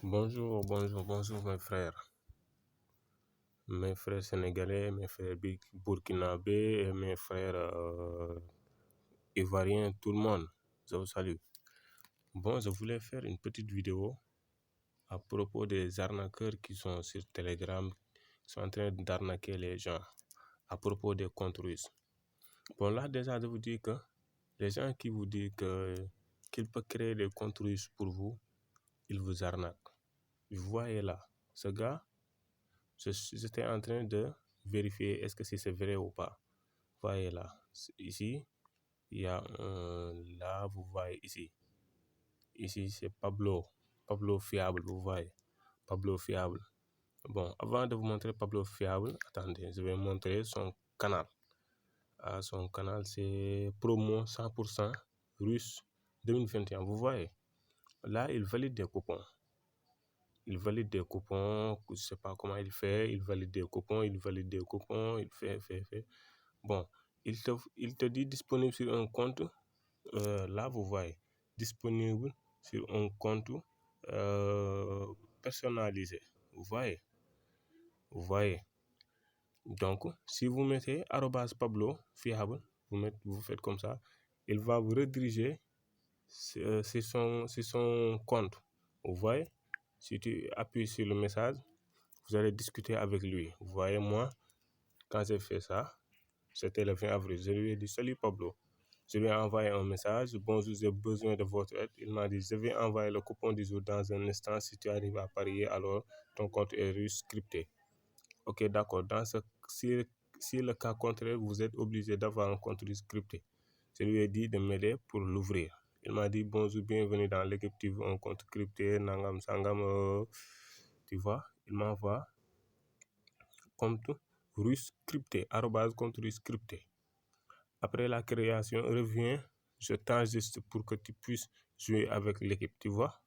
Bonjour, mes frères sénégalais, mes frères burkinabés et mes frères ivoiriens, tout le monde, je vous salue. Bon, je voulais faire une petite vidéo à propos des arnaqueurs qui sont sur Telegram, qui sont en train d'arnaquer les gens, à propos des comptes russes. Bon, là déjà, je vous dis que les gens qui vous disent qu'ils peuvent créer des comptes russes pour vous, ils vous arnaquent. Vous voyez là, ce gars, j'étais en train de vérifier est-ce que c'est vrai ou pas. Voyez là, ici, il y a là, vous voyez ici. Ici, c'est Pablo Fiable, vous voyez. Pablo Fiable. Bon, avant de vous montrer Pablo Fiable, attendez, je vais montrer son canal. Son canal, c'est promo 100% russe 2021. Vous voyez, là, il valide des coupons. Je ne sais pas comment il fait, il valide des coupons, il fait. Bon, il te dit disponible sur un compte, là vous voyez, disponible sur un compte personnalisé. Vous voyez. Donc, si vous mettez @Pablo Fiable, vous faites comme ça, il va vous rediriger sur son compte. Vous voyez. Si tu appuies sur le message, vous allez discuter avec lui. Vous voyez, moi, quand j'ai fait ça, c'était le 20 avril. Je lui ai dit, salut Pablo. Je lui ai envoyé un message, bonjour, j'ai besoin de votre aide. Il m'a dit, je vais envoyer le coupon du jour dans un instant. Si tu arrives à parier, alors ton compte est russe crypté. Ok, d'accord. Si le cas contraire, vous êtes obligé d'avoir un compte russe crypté. Je lui ai dit de m'aider pour l'ouvrir. Il m'a dit, bonjour, bienvenue dans l'équipe, tu veux un compte crypté, nangam, sangam, tu vois, il m'envoie compte russe crypté, compte russe crypté. Après la création, reviens, je t'enregistre pour que tu puisses jouer avec l'équipe, tu vois.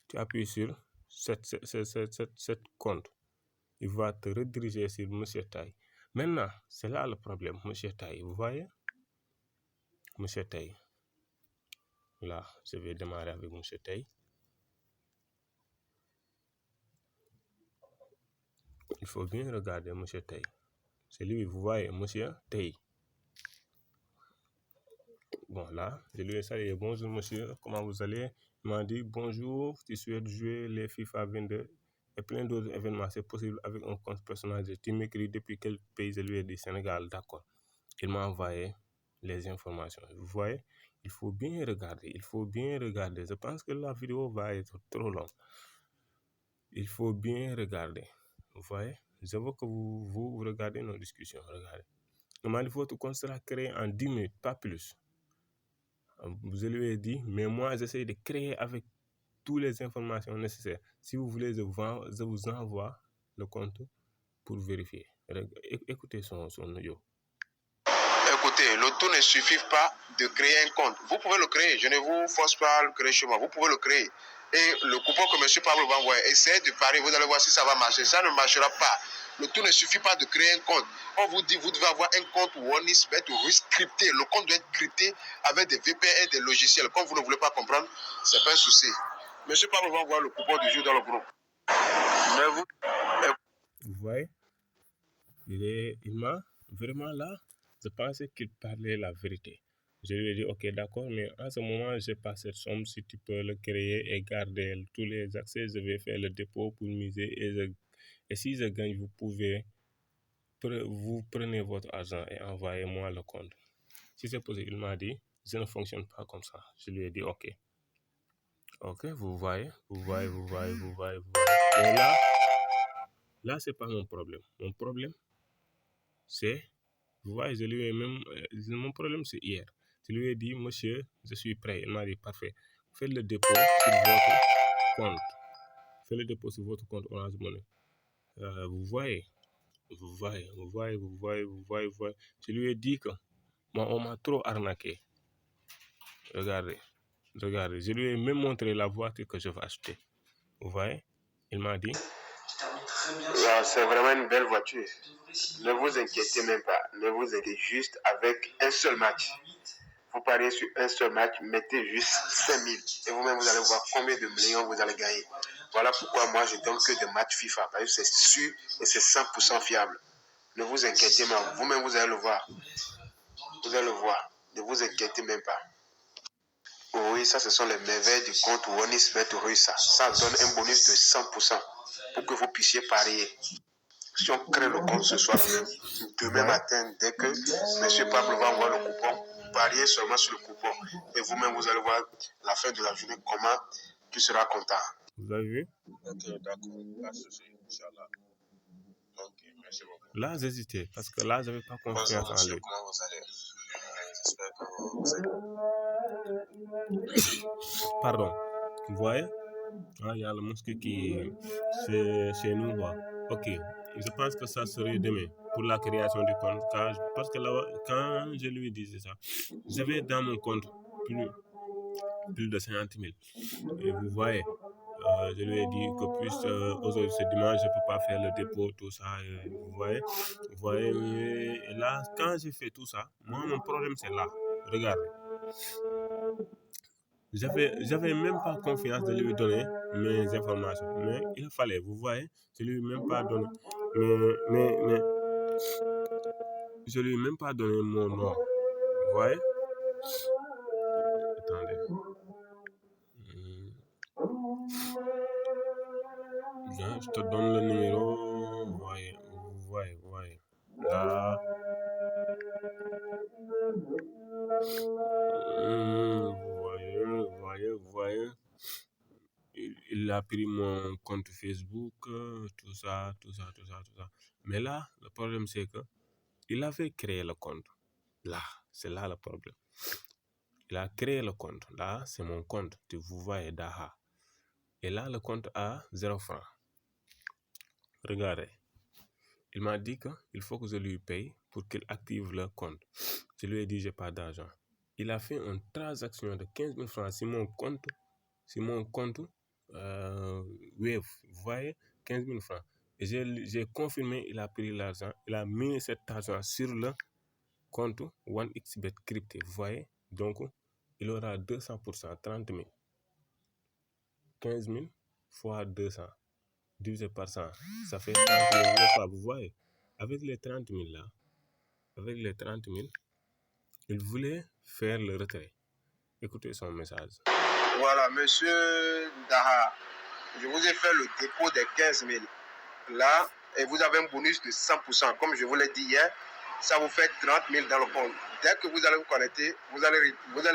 Tu appuies sur cette compte. Il va te rediriger sur Monsieur Taï. Maintenant, c'est là le problème, Monsieur Taï, vous voyez. Monsieur Taï. Là, je vais démarrer avec Monsieur Taï. Il faut bien regarder Monsieur Taï. C'est lui, vous voyez, Monsieur Taï. Bon, là, je lui ai salué. Bonjour, monsieur, comment vous allez? Il m'a dit, bonjour, tu souhaites jouer les FIFA 22 et plein d'autres événements. C'est possible avec un compte personnalisé. Tu m'écris depuis quel pays? Je lui ai dit Sénégal, d'accord. Il m'a envoyé les informations. Vous voyez, il faut bien regarder. Je pense que la vidéo va être trop longue. Il faut bien regarder. Vous voyez, je veux que vous regardez nos discussions. Regardez. Il m'a dit, votre compte sera créé en 10 minutes, pas plus. Je lui ai dit, mais moi, j'essaie de créer avec toutes les informations nécessaires. Si vous voulez, je vous envoie le compte pour vérifier. Écoutez son audio. Écoutez, le tout ne suffit pas de créer un compte. Vous pouvez le créer. Je ne vous force pas à le créer chez moi. Vous pouvez le créer. Et le coupon que M. Pablo va envoyer, essayez de parier. Vous allez voir si ça va marcher. Ça ne marchera pas. Le tout ne suffit pas de créer un compte. On vous dit, vous devez avoir un compte OneXBet russe crypté. Le compte doit être crypté avec des VPN et des logiciels. Comme vous ne voulez pas comprendre, c'est pas un souci. M. Pablo va envoyer le coupon du jour dans le groupe. Mais vous voyez, il m'a vraiment là, je pensais qu'il parlait la vérité. Je lui ai dit, ok, d'accord, mais en ce moment, je n'ai pas cette somme. Si tu peux le créer et garder tous les accès, je vais faire le dépôt pour miser. Et si je gagne, vous prenez votre argent et envoyez-moi le compte. Si c'est possible, il m'a dit, je ne fonctionne pas comme ça. Je lui ai dit, ok. Ok, vous voyez. Et là, c'est pas mon problème. Mon problème, c'est, vous voyez, mon problème, c'est hier. Je lui ai dit, monsieur, je suis prêt. Il m'a dit, parfait. Faites le dépôt sur votre compte. Faites le dépôt sur votre compte Orange Money. Vous voyez. Je lui ai dit que on m'a trop arnaqué. Regardez. Je lui ai même montré la voiture que je vais acheter. Vous voyez. Il m'a dit, c'est vraiment une belle voiture. Ne vous inquiétez même pas. Ne vous inquiétez juste avec un seul match. Vous pariez sur un seul match, mettez juste 5 000. Et vous-même, vous allez voir combien de millions vous allez gagner. Voilà pourquoi moi je donne que des matchs FIFA. Parce que c'est sûr et c'est 100% fiable. Ne vous inquiétez pas, vous-même vous allez le voir. Vous allez le voir. Ne vous inquiétez même pas. Oui, ça ce sont les merveilles du compte OneXBet Russa. Ça donne un bonus de 100% pour que vous puissiez parier. Si on crée le compte ce soir même, demain matin, dès que M. Pablo va envoyer le coupon, pariez seulement sur le coupon. Et vous-même, vous allez voir la fin de la journée comment tu seras content. Vous avez vu? Ok, d'accord. Pas de souci, Inch'Allah. Ok, merci beaucoup. Là, j'hésitais parce que là, j'avais pas confiance Bonjour, en monsieur, lui. comment vous allez? J'espère que vous allez. Pardon. Vous voyez? Ah, il y a le mosquée qui c'est chez nous, quoi. Ok. Je pense que ça serait demain pour la création du compte. Parce que là, quand je lui disais ça, j'avais dans mon compte plus de 50 000. Et vous voyez, je lui ai dit que plus aujourd'hui c'est dimanche, je ne peux pas faire le dépôt, tout ça. Et vous voyez, et là, quand j'ai fait tout ça, moi, mon problème c'est là. Regardez. J'avais même pas confiance de lui donner mes informations. Mais il fallait, vous voyez, je lui ai même pas donné. Mais je lui ai même pas donné mon nom. Vous voyez? Attendez. Bien, je te donne le numéro. Vous voyez. Là. Vous voyez. Il a pris mon compte Facebook, tout ça. Mais là, le problème c'est que il avait créé le compte. Là, c'est là le problème. Il a créé le compte. Là, c'est mon compte. Vous voyez, Daha. Et là, le compte a 0 francs. Regardez. Il m'a dit qu'il faut que je lui paye pour qu'il active le compte. Je lui ai dit, j'ai pas d'argent. Il a fait une transaction de 15 000 francs sur mon compte Wave. Vous voyez, 15 000 francs. Et j'ai confirmé, il a pris l'argent. Il a mis cet argent sur le compte OneXBet crypté. Vous voyez, donc il aura 200%, 30 000. 15 000 fois 200 divisé par 100, ça fait 30 000. Vous voyez, avec les 30 000 là, il voulait faire le retrait. Écoutez son message. Voilà, monsieur Daha, je vous ai fait le dépôt des 15 000. Là, et vous avez un bonus de 100%. Comme je vous l'ai dit hier, ça vous fait 30 000 dans le compte. Dès que vous allez vous connecter, vous allez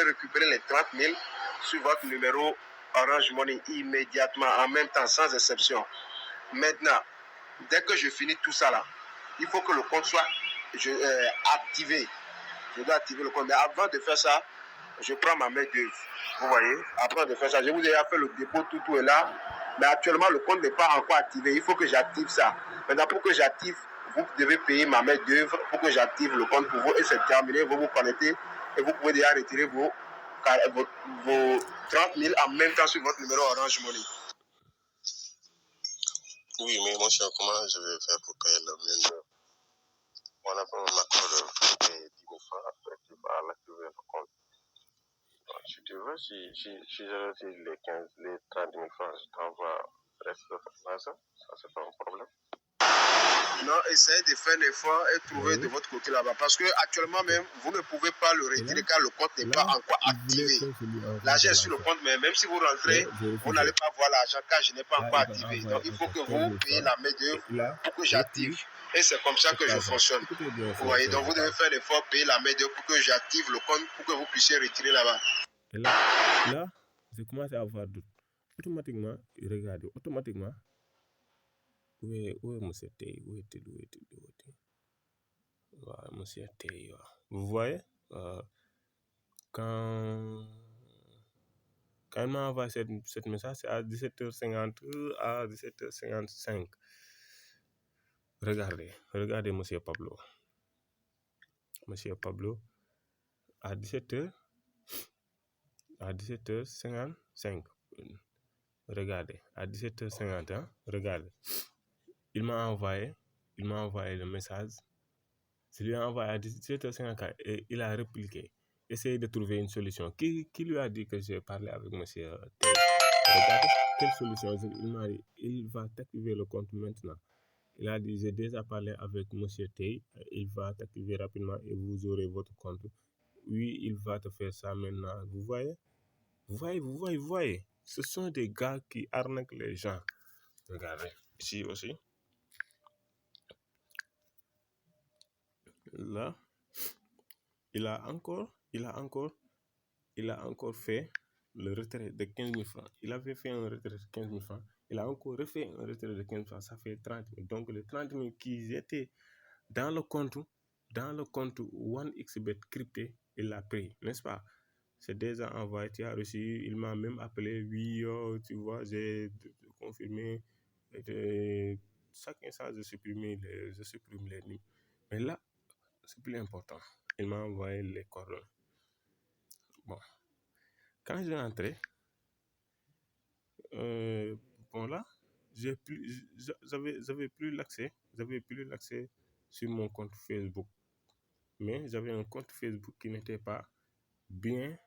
récupérer les 30 000 sur votre numéro Orange Money immédiatement, en même temps, sans exception. Maintenant, dès que je finis tout ça là, il faut que le compte soit activé. Je dois activer le compte. Mais avant de faire ça, je prends ma main d'œuvre. Vous voyez, après de faire ça, je vous ai fait le dépôt, tout est là. Mais actuellement, le compte n'est pas encore activé. Il faut que j'active ça. Maintenant, pour que j'active, vous devez payer ma main d'œuvre pour que j'active le compte pour vous. Et c'est terminé, vous vous connectez et vous pouvez déjà retirer vos 30 000 en même temps sur votre numéro Orange Money. Oui, mais mon cher, comment je vais faire pour payer le main d'œuvre? On a pas mon accord de payer 10 000 francs après tu vas l'activer le compte. Si tu veux, si je retire les 30 000 francs, je t'envoie le reste de l'argent. Ça, c'est pas un problème. Non, essayez de faire l'effort et trouver de votre côté là-bas. Parce que actuellement même, vous ne pouvez pas le retirer car le compte n'est pas encore activé. L'argent est sur le compte, mais même si vous rentrez, vous n'allez pas voir l'argent car je n'ai pas encore activé. Donc il faut que vous payiez la main d'œuvre pour que j'active. Et c'est comme ça que je fonctionne. Vous voyez, donc vous devez faire l'effort, payer la main d'œuvre pour que j'active le compte, pour que vous puissiez retirer là-bas. Et là, j'ai commencé à avoir doute. Automatiquement, regardez, automatiquement, où est monsieur Tay? Où est-il? Ouais, monsieur Tay. Vous voyez, quand il m'a envoyé cette message, c'est à 17h50 à 17h55. Regardez monsieur Pablo. Monsieur Pablo, à 17h55. Regardez, à 17h50, hein, regardez. Il m'a envoyé le message. Je lui ai envoyé à 17h54 et il a répliqué. Essayez de trouver une solution. Qui lui a dit que j'ai parlé avec monsieur Tay? Regarde, quelle solution? Il m'a dit, il va t'activer le compte maintenant. Il a dit, j'ai déjà parlé avec Monsieur Tay, il va t'activer rapidement et vous aurez votre compte. Oui, il va te faire ça maintenant. Vous voyez? Vous voyez. Ce sont des gars qui arnaquent les gens. Regardez, ici aussi. Là, il a encore fait le retrait de 15 000 francs. Il avait fait un retrait de 15 000 francs. Il a encore refait un retrait de 15 000 francs. Ça fait 30 000. Donc, les 30 000 qui étaient dans le compte OneXBet crypté, il l'a pris, n'est-ce pas? C'est déjà envoyé, tu as reçu. Il m'a même appelé. Oui, tu vois, j'ai confirmé. Chaque instant, je supprime les nuits. Mais là, c'est plus important. Il m'a envoyé les coordonnées. Bon. Quand j'ai entré, bon là, j'avais plus l'accès sur mon compte Facebook. Mais j'avais un compte Facebook qui n'était pas bien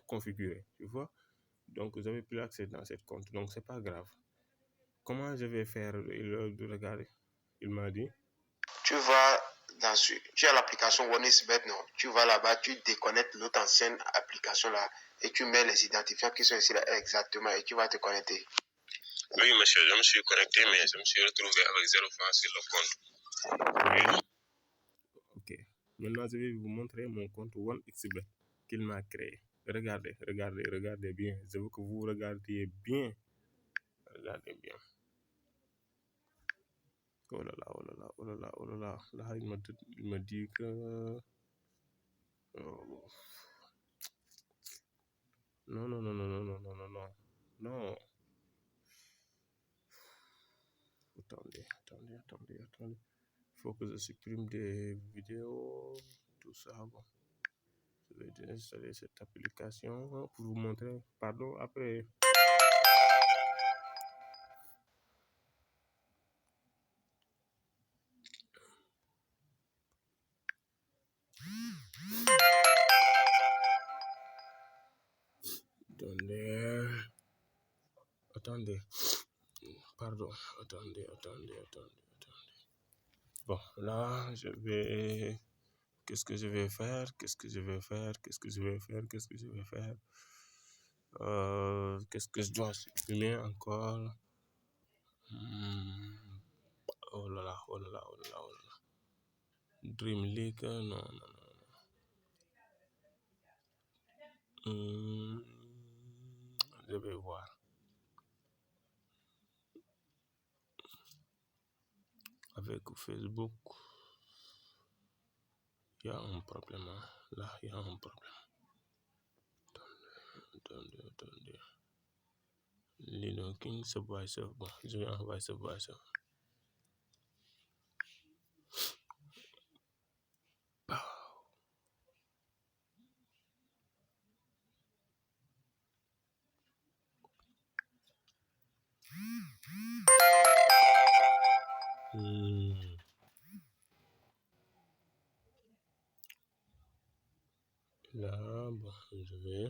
configuré, tu vois. Donc, j'avais plus accès dans cette compte. Donc, c'est pas grave. Comment je vais faire? Regarder. Il m'a dit. Tu as l'application OneXBet, non? Tu vas là-bas, tu déconnectes notre ancienne application là et tu mets les identifiants qui sont ici là exactement et tu vas te connecter. Oui, monsieur, je me suis connecté, mais je me suis retrouvé avec 0 francs sur le compte. Oui. Ok. Maintenant, je vais vous montrer mon compte OneXBet qu'il m'a créé. Regardez bien. Je veux que vous regardiez bien. Regardez bien. Oh là là. Là, il me dit que... Oh. Non. Non. Attendez. Il faut que je supprime des vidéos, tout ça. Bon. Je vais désinstaller cette application pour vous montrer. Pardon, après. Attendez. Pardon. Attendez. Bon, là, je vais... Qu'est-ce que je vais faire? Qu'est-ce que je dois supprimer encore? Oh là là. Dream League, non. Je vais voir. Avec Facebook, il y a un problème. Là, il y a un problème. Attendez. Lino King, Subweiser. Bon, je vais envoyer Subweiser. Là, bon, je vais